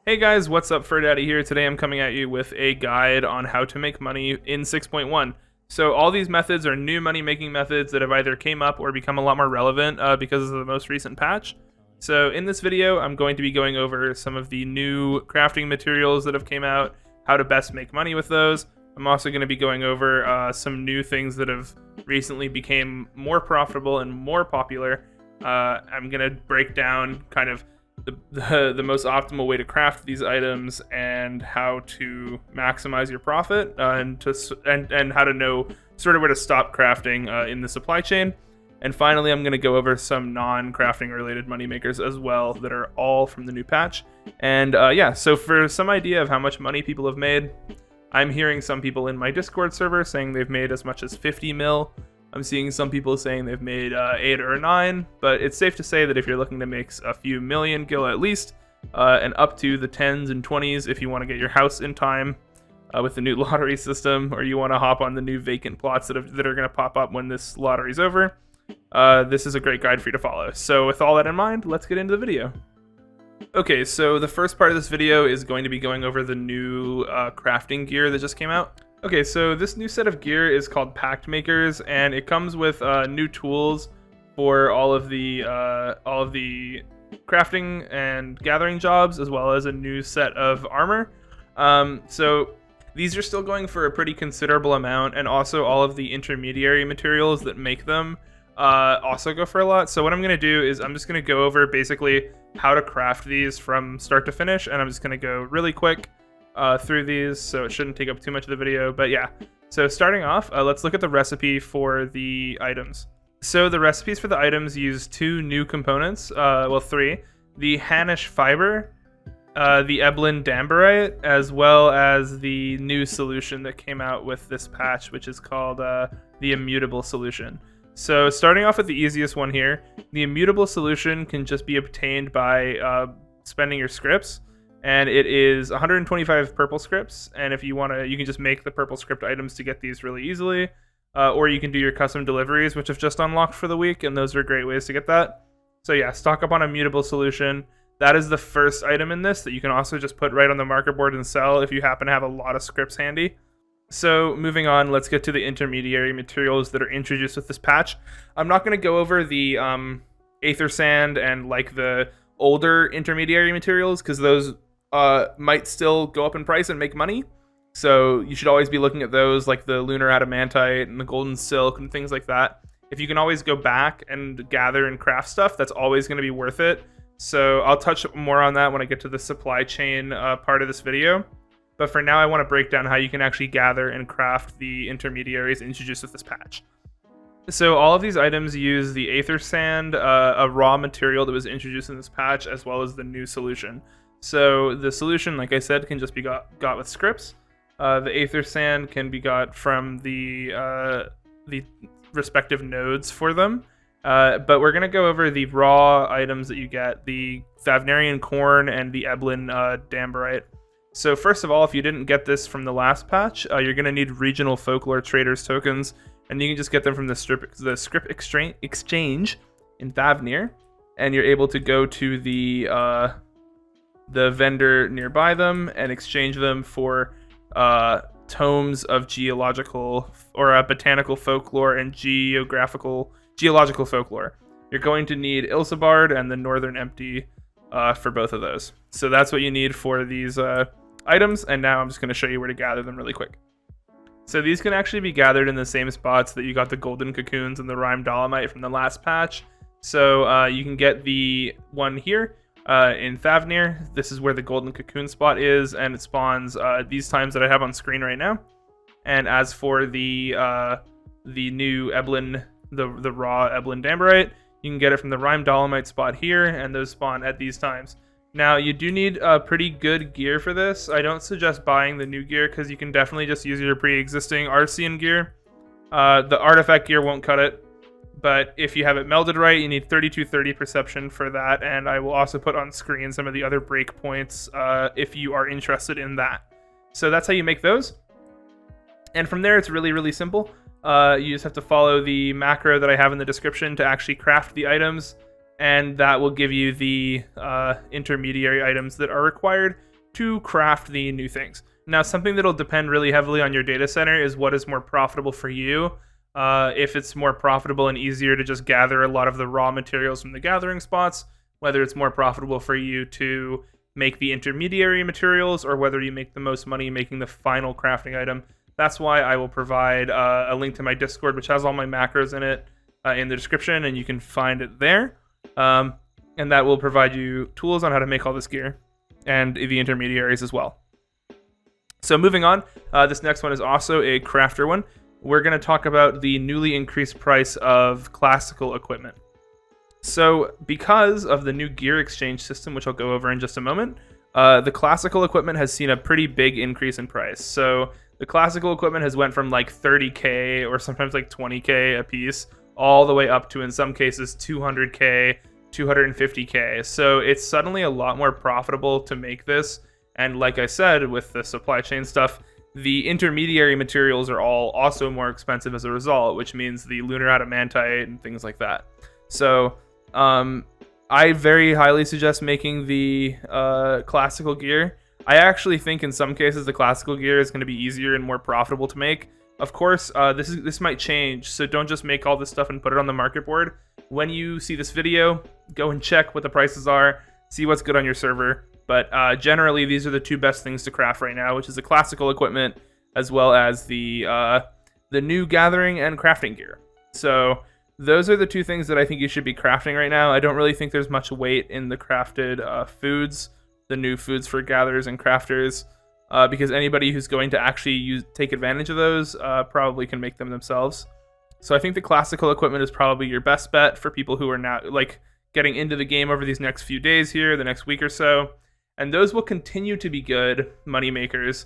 Hey guys, what's up? Daddy here. Today I'm coming at you with a guide on how to make money in 6.1. So all these methods are new money making methods that have either came up or become a lot more relevant because of the most recent patch. So in this video, I'm going to be going over some of the new crafting materials that have came out, how to best make money with those. I'm also going to be going over some new things that have recently became more profitable and more popular. I'm going to break down kind of the most optimal way to craft these items and how to maximize your profit and how to know sort of where to stop crafting in the supply chain. And finally, I'm going to go over some non-crafting related moneymakers as well that are all from the new patch. And so for some idea of how much money people have made, I'm hearing some people in my Discord server saying they've made as much as 50 mil. I'm seeing some people saying they've made 8 or 9, but it's safe to say that if you're looking to make a few million gil at least, and up to the 10s and 20s if you want to get your house in time with the new lottery system, or you want to hop on the new vacant plots that are going to pop up when this lottery's over, this is a great guide for you to follow. So with all that in mind, let's get into the video. Okay, so the first part of this video is going to be going over the new crafting gear that just came out. Okay, so this new set of gear is called Pact Makers, and it comes with new tools for all of the crafting and gathering jobs, as well as a new set of armor. So these are still going for a pretty considerable amount, and also all of the intermediary materials that make them also go for a lot. So what I'm going to do is I'm just going to go over basically how to craft these from start to finish, and I'm just going to go really quick through these, so it shouldn't take up too much of the video. But yeah, so starting off, let's look at the recipe for the items. So the recipes for the items use 2 new components, 3: the Hanish fiber, the Eblin damberite, as well as the new solution that came out with this patch, which is called the immutable solution. So starting off with the easiest one here, the immutable solution can just be obtained by spending your scripts. And it is 125 purple scripts, and if you want to, you can just make the purple script items to get these really easily, or you can do your custom deliveries, which have just unlocked for the week, and those are great ways to get that. So yeah, stock up on a mutable solution. That is the first item in this that you can also just put right on the market board and sell if you happen to have a lot of scripts handy. So moving on, let's get to the intermediary materials that are introduced with this patch. I'm not going to go over the Aether Sand and like the older intermediary materials, because those might still go up in price and make money. So you should always be looking at those, like the lunar adamantite and the golden silk and things like that. If you can always go back and gather and craft stuff, that's always going to be worth it. So I'll touch more on that when I get to the supply chain part of this video. But for now, I want to break down how you can actually gather and craft the intermediaries introduced with this patch. So all of these items use the Aether Sand, a raw material that was introduced in this patch, as well as the new solution. So the solution, like I said, can just be got with scripts. The Aether Sand can be got from the respective nodes for them. But we're going to go over the raw items that you get, the Thavnarian corn and the Eblin damberite. So first of all, if you didn't get this from the last patch, you're going to need regional folklore traders tokens, and you can just get them from the script exchange in Thavnir, and you're able to go to the vendor nearby them and exchange them for tomes of geological or botanical folklore and geological folklore. You're going to need Ilsabard and the Northern Empty for both of those. So that's what you need for these items, and now I'm just going to show you where to gather them really quick. So these can actually be gathered in the same spots that you got the golden cocoons and the rime dolomite from the last patch. So you can get the one here in Thavnir. This is where the golden cocoon spot is, and it spawns these times that I have on screen right now. And as for the new Eblin, the raw Eblin damberite, you can get it from the rime dolomite spot here, and those spawn at these times. Now you do need pretty good gear for this. I don't suggest buying the new gear, because you can definitely just use your pre-existing Arcean gear. The artifact gear won't cut it. But if you have it melded right, you need 3230 perception for that, and I will also put on screen some of the other breakpoints if you are interested in that. So that's how you make those. And from there, it's really, really simple. You just have to follow the macro that I have in the description to actually craft the items, and that will give you the intermediary items that are required to craft the new things. Now, something that'll depend really heavily on your data center is what is more profitable for you. If it's more profitable and easier to just gather a lot of the raw materials from the gathering spots, whether it's more profitable for you to make the intermediary materials, or whether you make the most money making the final crafting item. That's why I will provide a link to my Discord, which has all my macros in it in the description, and you can find it there. And that will provide you tools on how to make all this gear and the intermediaries as well. So moving on, this next one is also a crafter one. We're going to talk about the newly increased price of classical equipment. So because of the new gear exchange system, which I'll go over in just a moment, the classical equipment has seen a pretty big increase in price. So the classical equipment has went from like 30k or sometimes like 20k a piece, all the way up to, in some cases, 200k, 250k. So it's suddenly a lot more profitable to make this. And like I said, with the supply chain stuff, the intermediary materials are all also more expensive as a result, which means the lunar adamantite and things like that. So I very highly suggest making the classical gear. I actually think in some cases the classical gear is going to be easier and more profitable to make. Of course, this might change, so don't just make all this stuff and put it on the market board. When you see this video, go and check what the prices are, see what's good on your server. But generally, these are the two best things to craft right now, which is the classical equipment as well as the new gathering and crafting gear. So those are the two things that I think you should be crafting right now. I don't really think there's much weight in the crafted foods, the new foods for gatherers and crafters, because anybody who's going to actually take advantage of those probably can make them themselves. So I think the classical equipment is probably your best bet for people who are now like getting into the game over these next few days here, the next week or so. And those will continue to be good money makers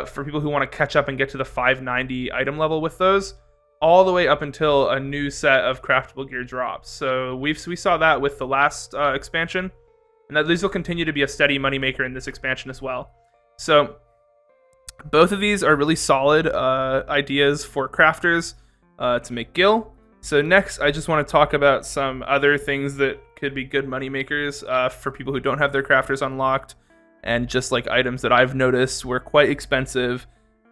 for people who want to catch up and get to the 590 item level with those, all the way up until a new set of craftable gear drops. So we saw that with the last expansion, and that these will continue to be a steady moneymaker in this expansion as well. So both of these are really solid ideas for crafters to make Gil. So next, I just want to talk about some other things that could be good money makers for people who don't have their crafters unlocked, and just like items that I've noticed were quite expensive.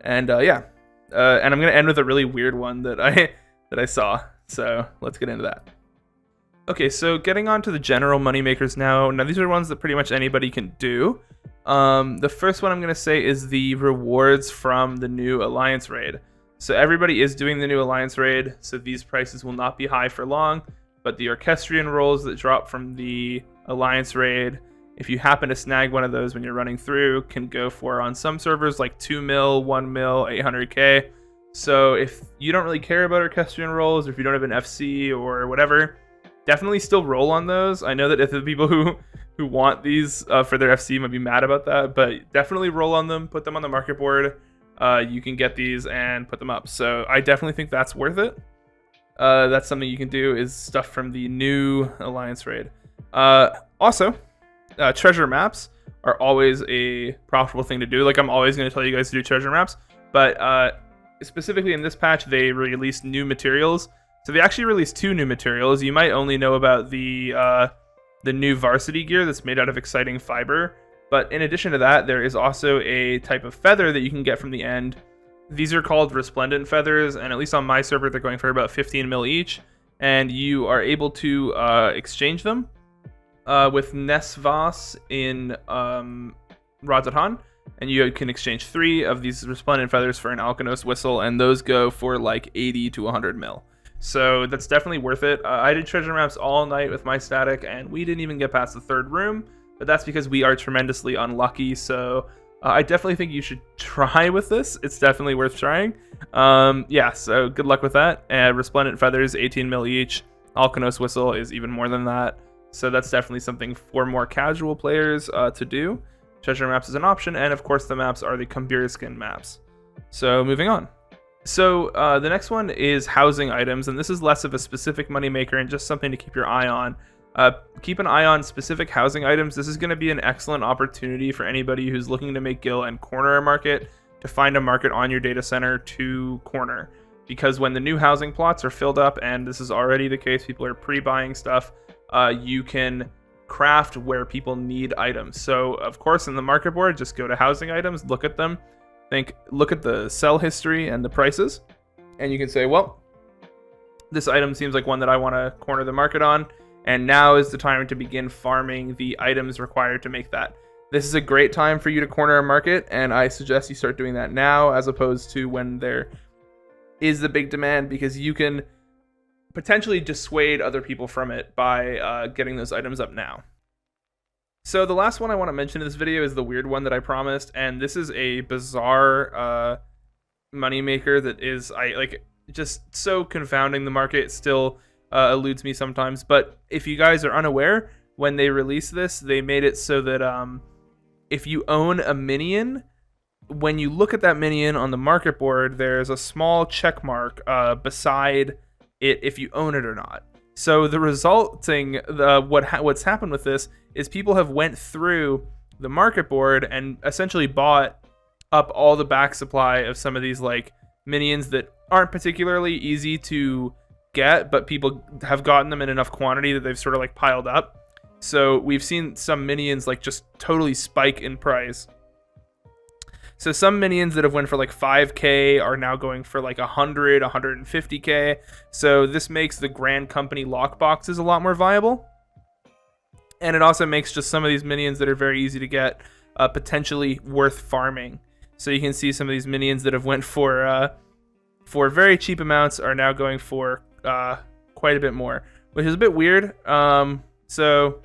And and I'm gonna end with a really weird one that I saw. So let's get into that. Okay, so getting on to the general money makers now. Now these are ones that pretty much anybody can do. The first one I'm gonna say is the rewards from the new Alliance raid. So everybody is doing the new Alliance raid, so these prices will not be high for long, but the Orchestrion rolls that drop from the Alliance raid, if you happen to snag one of those when you're running through, can go for, on some servers, like 2 mil, 1 mil, 800k. So if you don't really care about Orchestrion rolls, or if you don't have an FC or whatever, definitely still roll on those. I know that if the people who want these for their FC might be mad about that, but definitely roll on them, put them on the market board. You can get these and put them up. So I definitely think that's worth it. That's something you can do, is stuff from the new Alliance raid. Also, treasure maps are always a profitable thing to do. Like, I'm always going to tell you guys to do treasure maps, but specifically in this patch, they released new materials. So they actually released 2 new materials. You might only know about the new varsity gear that's made out of exciting fiber. But in addition to that, there is also a type of feather that you can get from the end. These are called resplendent feathers, and at least on my server, they're going for about 15 mil each. And you are able to exchange them with Nesvas in Radzahan. And you can exchange 3 of these resplendent feathers for an Alkanos whistle, and those go for like 80 to 100 mil. So that's definitely worth it. I did treasure maps all night with my static, and we didn't even get past the 3rd room. But that's because we are tremendously unlucky, so I definitely think you should try with this. It's definitely worth trying. Yeah, so good luck with that. Resplendent feathers, 18 mil each. Alkanos whistle is even more than that. So that's definitely something for more casual players to do. Treasure maps is an option, and of course the maps are the Kumbirskin maps. So moving on. So the next one is housing items, and this is less of a specific moneymaker and just something to keep your eye on. Keep an eye on specific housing items. This is going to be an excellent opportunity for anybody who's looking to make Gil and corner a market, to find a market on your data center to corner. Because when the new housing plots are filled up, and this is already the case, people are pre-buying stuff, you can craft where people need items. So of course in the market board, just go to housing items, look at them, look at the sell history and the prices, and you can say, well, this item seems like one that I want to corner the market on, and now is the time to begin farming the items required to make that. This is a great time for you to corner a market, and I suggest you start doing that now as opposed to when there is the big demand, because you can potentially dissuade other people from it by getting those items up now. So the last one I want to mention in this video is the weird one that I promised, and this is a bizarre moneymaker that is just so confounding the market. It still eludes me sometimes, but if you guys are unaware, when they released this, they made it so that if you own a minion, when you look at that minion on the market board, there's a small check mark beside it if you own it or not. So the resulting what's happened with this is people have went through the market board and essentially bought up all the back supply of some of these like minions that aren't particularly easy to get, but people have gotten them in enough quantity that they've sort of like piled up. So we've seen some minions like just totally spike in price. So some minions that have went for like 5k are now going for like 100, 150k. So this makes the Grand Company lockboxes a lot more viable. And it also makes just some of these minions that are very easy to get potentially worth farming. So you can see some of these minions that have went for very cheap amounts are now going for quite a bit more, which is a bit weird. So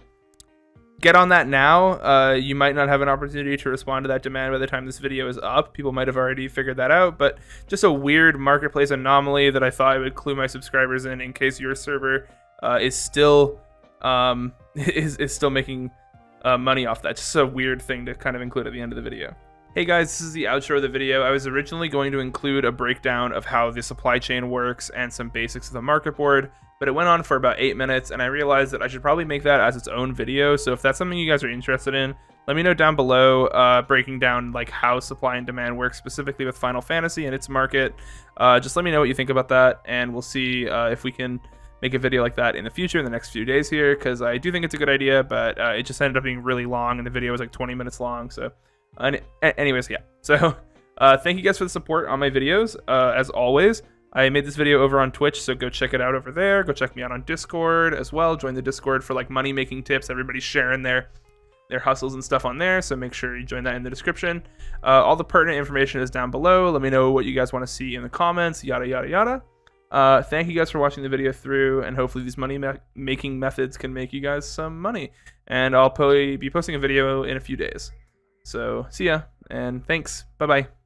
get on that now. You might not have an opportunity to respond to that demand by the time this video is up. People might have already figured that out, but just a weird marketplace anomaly that I thought I would clue my subscribers in case your server is still still making money off that. Just a weird thing to kind of include at the end of the video. Hey guys, this is the outro of the video. I was originally going to include a breakdown of how the supply chain works and some basics of the market board, but it went on for about 8 minutes, and I realized that I should probably make that as its own video. So if that's something you guys are interested in, let me know down below, breaking down like how supply and demand works specifically with Final Fantasy and its market. Just let me know what you think about that, and we'll see if we can make a video like that in the future, in the next few days here, because I do think it's a good idea, but it just ended up being really long, and the video was like 20 minutes long. So anyways, yeah. So thank you guys for the support on my videos. As always, I made this video over on Twitch, so go check it out over there. Go check me out on Discord as well. Join the Discord for like money making tips. Everybody's sharing their hustles and stuff on there, so make sure you join that in the description. All the pertinent information is down below. Let me know what you guys want to see in the comments, yada yada yada. Thank you guys for watching the video through, and hopefully these money making methods can make you guys some money. And I'll probably be posting a video in a few days. So see ya, and thanks. Bye bye.